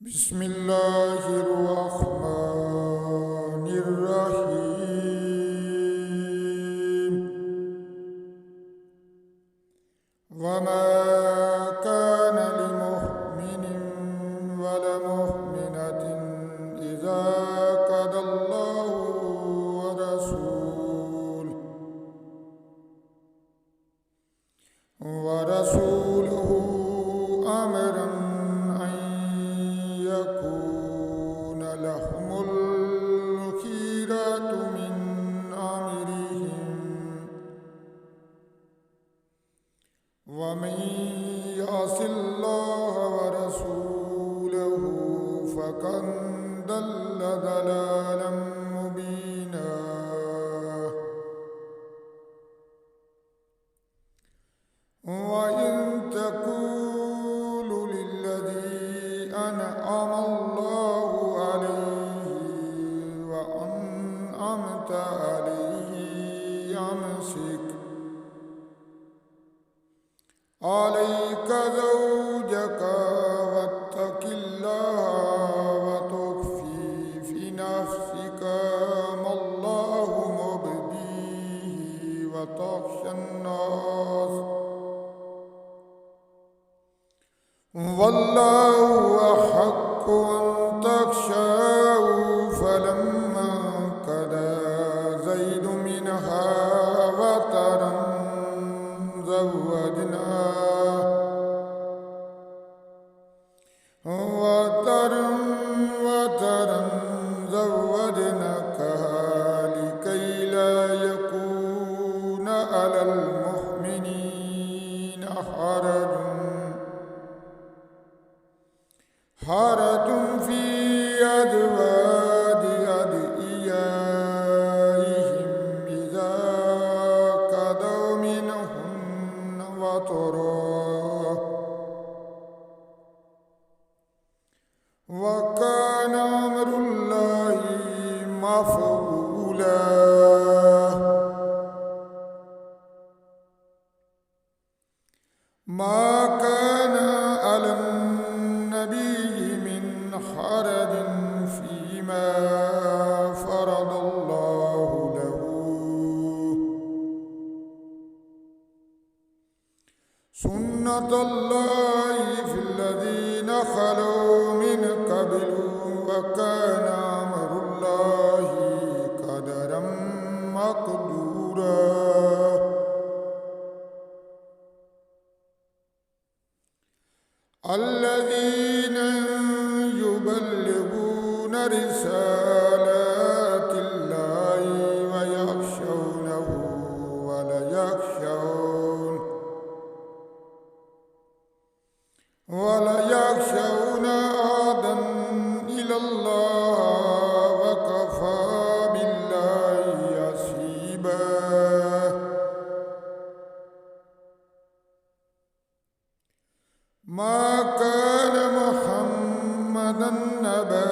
بسم الله الرحمن الرحيم وما كان لمؤمن ولمؤمنة إذا قضى الله ورسوله أمرا أن يكون لهم الخيرة من أمرهم ومن يعص الله ورسوله فقد ضل ضلالا مبينا. وإن تقول للذي أنعم الله عليه وأنعمت عليه يمسك عليك زوجك واتق الله وتخفي في نفسك ما الله مبديه وتخشى الناس والله أحق أن تخشاه. فلما قضى زيد منها وطرا زوجناكها لكي لا يكون على المؤمنين حرج في أزواج أدعيائهم إذا قضوا منهن وطرا وكان أمر الله مفعولا. ما كان على النبي من حرج فيما فرض الله له سنة الله في الذين خلوا من قبل وكان أمر الله قدرا مقدورا. الذين يبلغون رسالات الله ويخشونه ولا يخشون أحدا إلا الله وكفى بالله حسيبا. ما كان محمدا أبا